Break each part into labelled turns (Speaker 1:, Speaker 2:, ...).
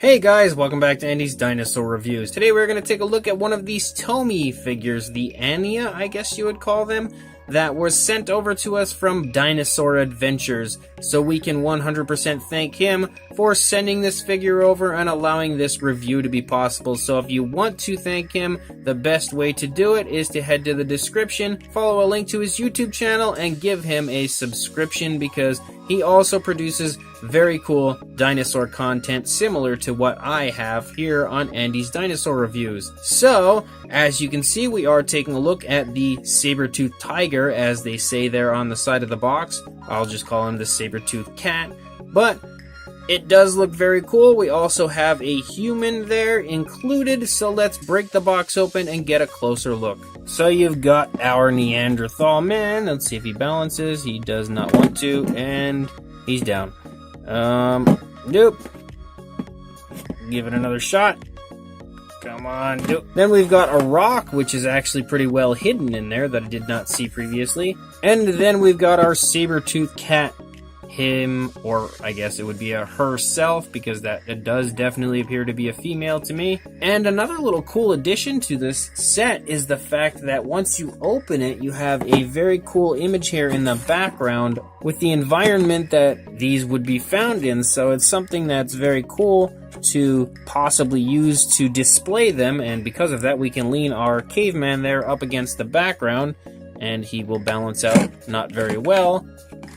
Speaker 1: Hey guys, welcome back to Andy's Dinosaur Reviews. Today we're going to take a look at one of these Tomy figures, the Ania, I guess you would call them, that was sent over to us from Dinosaur Adventures. So we can 100% thank him for sending this figure over and allowing this review to be possible. So if you want to thank him, the best way to do it is to head to the description, follow a link to his YouTube channel, and give him a subscription because he also produces very cool dinosaur content similar to what I have here on Andy's Dinosaur Reviews. So, as you can see, we are taking a look at the Saber Tooth Tiger, as they say there on the side of the box. I'll just call him the Saber Tooth Cat, but it does look very cool. We also have a human there included, so let's break the box open and get a closer look. So you've got our Neanderthal Man. Let's see if he balances. He does not want to, and he's down. Nope. Give it another shot. Come on, nope. Then we've got a rock, which is actually pretty well hidden in there that I did not see previously. And then we've got our Saber Tooth Cat. Him, or I guess it would be a herself, because it does definitely appear to be a female to me. And another little cool addition to this set is the fact that once you open it, you have a very cool image here in the background with the environment that these would be found in. So it's something that's very cool to possibly use to display them, and because of that we can lean our caveman there up against the background and he will balance out not very well.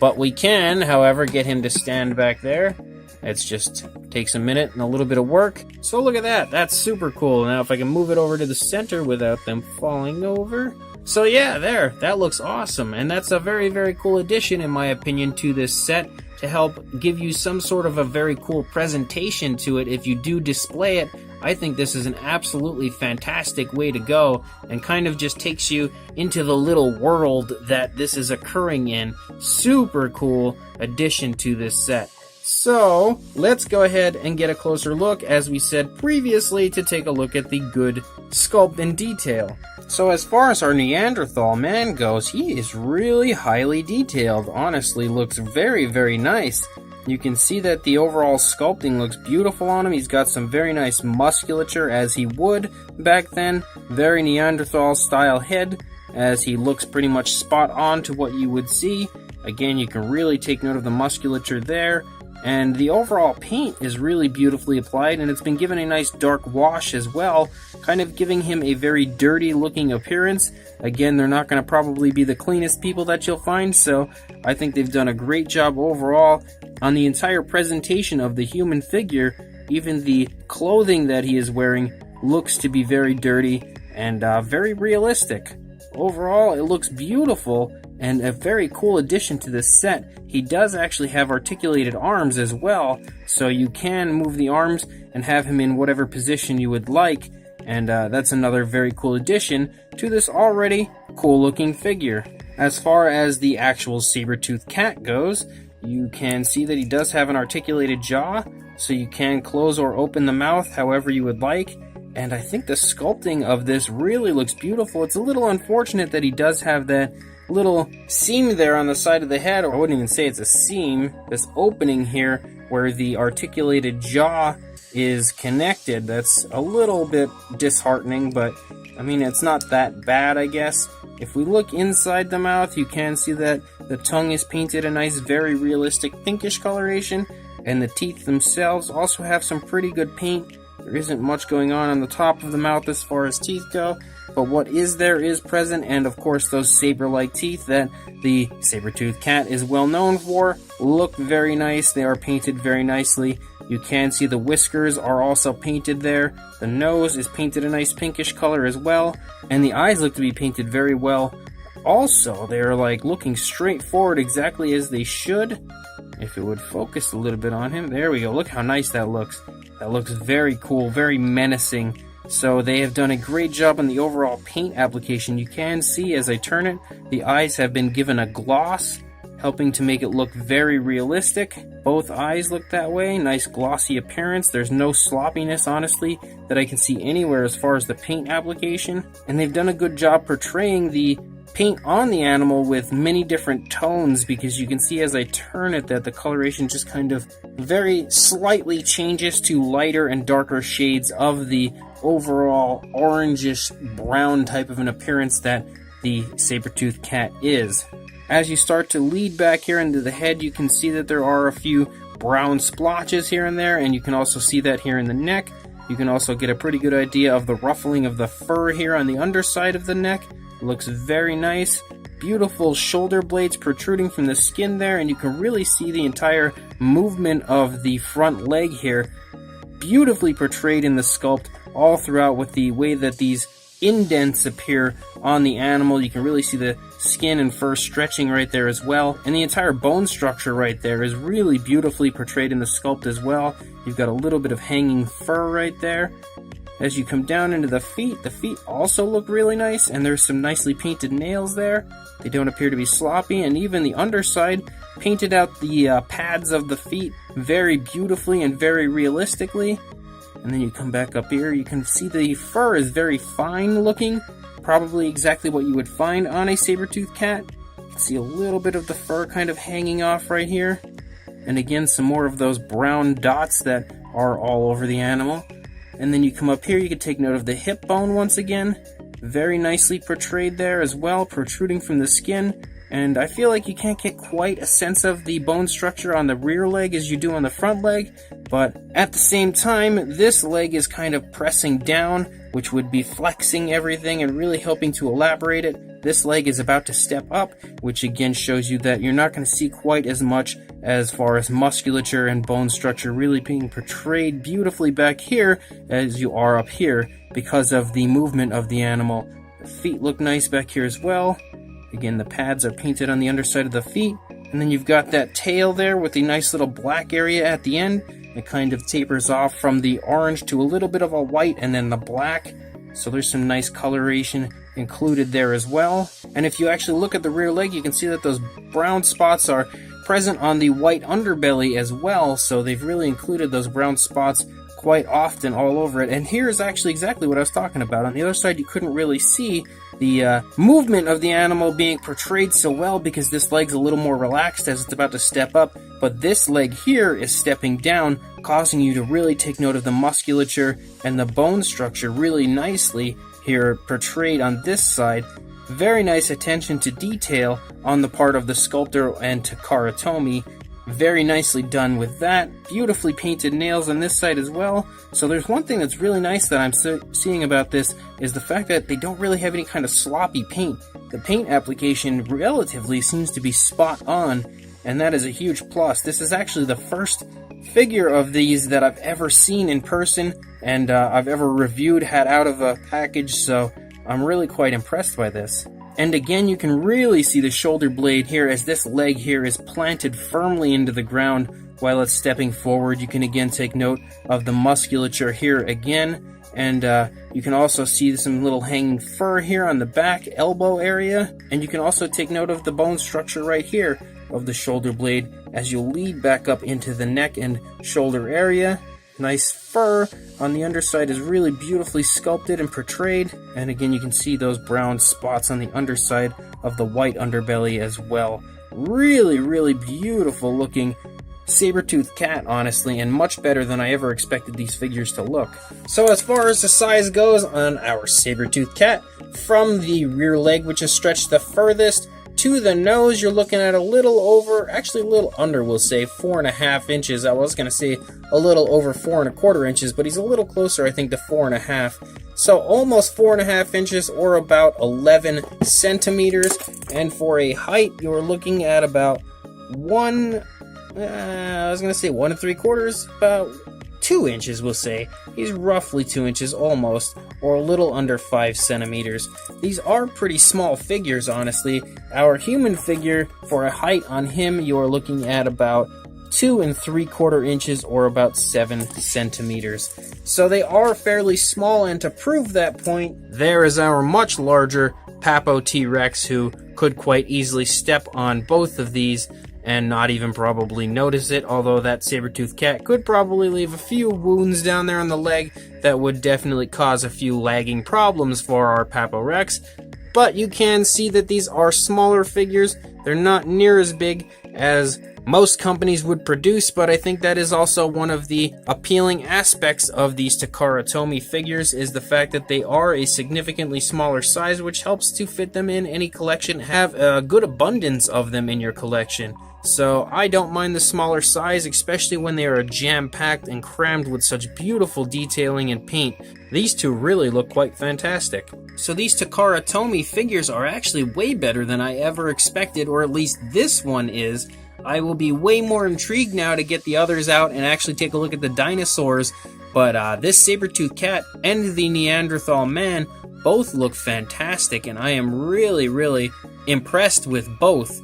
Speaker 1: But we can, however, get him to stand back there. It just takes a minute and a little bit of work. So look at that. That's super cool. Now if I can move it over to the center without them falling over. So yeah, there. That looks awesome. And that's a very, very cool addition, in my opinion, to this set to help give you some sort of a very cool presentation to it if you do display it. I think this is an absolutely fantastic way to go and kind of just takes you into the little world that this is occurring in. Super cool addition to this set. So, let's go ahead and get a closer look, as we said previously, to take a look at the good sculpt and detail. So as far as our Neanderthal Man goes, he is really highly detailed. Honestly, looks very, very nice. You can see that the overall sculpting looks beautiful on him. He's got some very nice musculature, as he would back then. Very Neanderthal style head, as he looks pretty much spot on to what you would see. Again, you can really take note of the musculature there. And the overall paint is really beautifully applied, and it's been given a nice dark wash as well, kind of giving him a very dirty looking appearance. Again, they're not going to probably be the cleanest people that you'll find, so I think they've done a great job overall on the entire presentation of the human figure. Even the clothing that he is wearing looks to be very dirty and very realistic. Overall, it looks beautiful and a very cool addition to this set. He does actually have articulated arms as well, so you can move the arms and have him in whatever position you would like, and that's another very cool addition to this already cool looking figure. As far as the actual Saber Tooth Cat goes, you can see that he does have an articulated jaw, so you can close or open the mouth however you would like. And I think the sculpting of this really looks beautiful. It's a little unfortunate that he does have that little seam there on the side of the head, or I wouldn't even say it's a seam, this opening here where the articulated jaw is connected. That's a little bit disheartening, but I mean, it's not that bad, I guess. If we look inside the mouth, you can see that the tongue is painted a nice, very realistic pinkish coloration, and the teeth themselves also have some pretty good paint. There isn't much going on the top of the mouth as far as teeth go, but what is there is present, and of course those saber-like teeth that the Saber-Tooth Cat is well known for look very nice. They are painted very nicely. You can see the whiskers are also painted there. The nose is painted a nice pinkish color as well, and the eyes look to be painted very well. Also, they're like looking straight forward exactly as they should. If it would focus a little bit on him, there we go. Look how nice that looks. That looks very cool, very menacing. So they have done a great job on the overall paint application. You can see as I turn it, the eyes have been given a gloss, helping to make it look very realistic. Both eyes look that way, nice glossy appearance. There's no sloppiness, honestly, that I can see anywhere as far as the paint application. And they've done a good job portraying the paint on the animal with many different tones, because you can see as I turn it that the coloration just kind of very slightly changes to lighter and darker shades of the overall orangish brown type of an appearance that the Saber Tooth Cat is. As you start to lead back here into the head, you can see that there are a few brown splotches here and there, and you can also see that here in the neck. You can also get a pretty good idea of the ruffling of the fur here on the underside of the neck. It looks very nice. Beautiful shoulder blades protruding from the skin there, and you can really see the entire movement of the front leg here, beautifully portrayed in the sculpt all throughout with the way that these indents appear on the animal. You can really see the skin and fur stretching right there as well, and the entire bone structure right there is really beautifully portrayed in the sculpt as well. You've got a little bit of hanging fur right there. As you come down into the feet also look really nice, and there's some nicely painted nails there. They don't appear to be sloppy, and even the underside painted out the pads of the feet very beautifully and very realistically. And then you come back up here, you can see the fur is very fine looking, probably exactly what you would find on a saber-toothed cat. You can see a little bit of the fur kind of hanging off right here. And again, some more of those brown dots that are all over the animal. And then you come up here, you can take note of the hip bone once again. Very nicely portrayed there as well, protruding from the skin. And I feel like you can't get quite a sense of the bone structure on the rear leg as you do on the front leg, but at the same time, this leg is kind of pressing down, which would be flexing everything and really helping to elaborate it. This leg is about to step up, which again shows you that you're not going to see quite as much as far as musculature and bone structure really being portrayed beautifully back here as you are up here because of the movement of the animal. The feet look nice back here as well. Again, the pads are painted on the underside of the feet, and then you've got that tail there with the nice little black area at the end. It kind of tapers off from the orange to a little bit of a white and then the black. So there's some nice coloration included there as well. And if you actually look at the rear leg, you can see that those brown spots are present on the white underbelly as well. So they've really included those brown spots quite often all over it. And here's actually exactly what I was talking about. On the other side, you couldn't really see the movement of the animal being portrayed so well because this leg's a little more relaxed as it's about to step up, but this leg here is stepping down, causing you to really take note of the musculature and the bone structure really nicely here portrayed on this side. Very nice attention to detail on the part of the sculptor and Takara Tomy. Very nicely done with that. Beautifully painted nails on this side as well. So there's one thing that's really nice that I'm seeing about this is the fact that they don't really have any kind of sloppy paint. The paint application relatively seems to be spot on, and that is a huge plus. This is actually the first figure of these that I've ever seen in person and I've ever reviewed, had out of a package, so I'm really quite impressed by this. And again, you can really see the shoulder blade here as this leg here is planted firmly into the ground while it's stepping forward. You can again take note of the musculature here again, and you can also see some little hanging fur here on the back elbow area, and you can also take note of the bone structure right here of the shoulder blade as you lead back up into the neck and shoulder area. Nice fur on the underside is really beautifully sculpted and portrayed, and again you can see those brown spots on the underside of the white underbelly as well. Really beautiful looking saber-toothed cat, honestly, and much better than I ever expected these figures to look. So as far as the size goes on our saber-toothed cat, from the rear leg, which is stretched the furthest, to the nose, you're looking at a little over, actually a little under, we'll say, 4.5 inches. I was going to say a little over 4.25 inches, but he's a little closer, I think, to 4.5. So almost 4.5 inches, or about 11 centimeters. And for a height, you're looking at about 1 3/4, about 2 inches, we'll say. He's roughly 2 inches almost, or a little under 5 centimeters. These are pretty small figures, honestly. Our human figure, for a height on him, you're looking at about 2 3/4 inches, or about 7 centimeters. So they are fairly small, and to prove that point, there is our much larger Papo T-Rex, who could quite easily step on both of these and not even probably notice it, although that saber-toothed cat could probably leave a few wounds down there on the leg that would definitely cause a few lagging problems for our Papo Rex. but you can see that these are smaller figures. They're not near as big as most companies would produce, but I think that is also one of the appealing aspects of these Takara Tomy figures, is the fact that they are a significantly smaller size, which helps to fit them in any collection, have a good abundance of them in your collection. So I don't mind the smaller size, especially when they are jam-packed and crammed with such beautiful detailing and paint. These two really look quite fantastic. So these Takara Tomy figures are actually way better than I ever expected, or at least this one is. I will be way more intrigued now to get the others out and actually take a look at the dinosaurs, but this Saber Tooth Cat and the Neanderthal Man both look fantastic, and I am really impressed with both.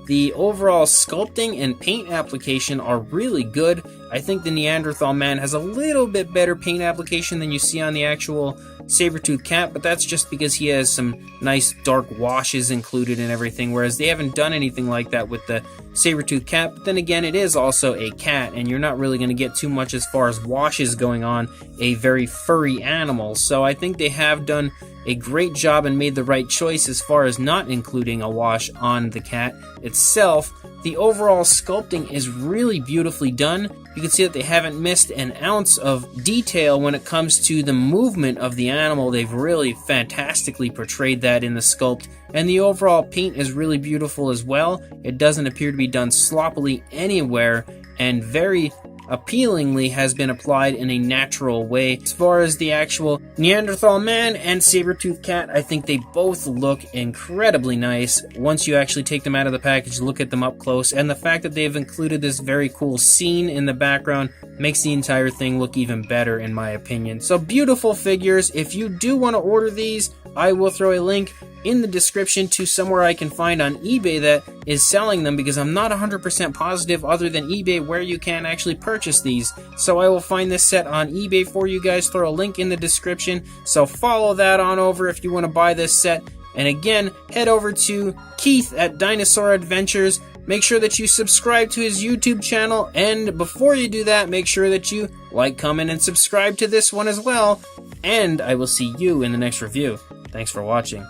Speaker 1: The overall sculpting and paint application are really good. I think the Neanderthal Man has a little bit better paint application than you see on the actual Saber Tooth Cat, but that's just because he has some nice dark washes included and everything, whereas they haven't done anything like that with the Saber Tooth Cat. But then again, it is also a cat, and you're not really going to get too much as far as washes going on a very furry animal. So I think they have done a great job and made the right choice as far as not including a wash on the cat itself. The overall sculpting is really beautifully done. You can see that they haven't missed an ounce of detail when it comes to the movement of the animal. They've really fantastically portrayed that in the sculpt, and the overall paint is really beautiful as well. It doesn't appear to be done sloppily anywhere, and very appealingly has been applied in a natural way. As far as the actual Neanderthal Man and Saber Tooth Cat, I think they both look incredibly nice. Once you actually take them out of the package, look at them up close, and the fact that they've included this very cool scene in the background makes the entire thing look even better, in my opinion. So beautiful figures. If you do want to order these, I will throw a link in the description to somewhere I can find on eBay that is selling them, because I'm not 100% positive other than eBay where you can actually purchase these. So I will find this set on eBay for you guys, throw a link in the description, so follow that on over if you want to buy this set. And again, head over to Keith at Dinosaur Adventures. Make sure that you subscribe to his YouTube channel, and before you do that, make sure that you like, comment, and subscribe to this one as well. And I will see you in the next review. Thanks for watching.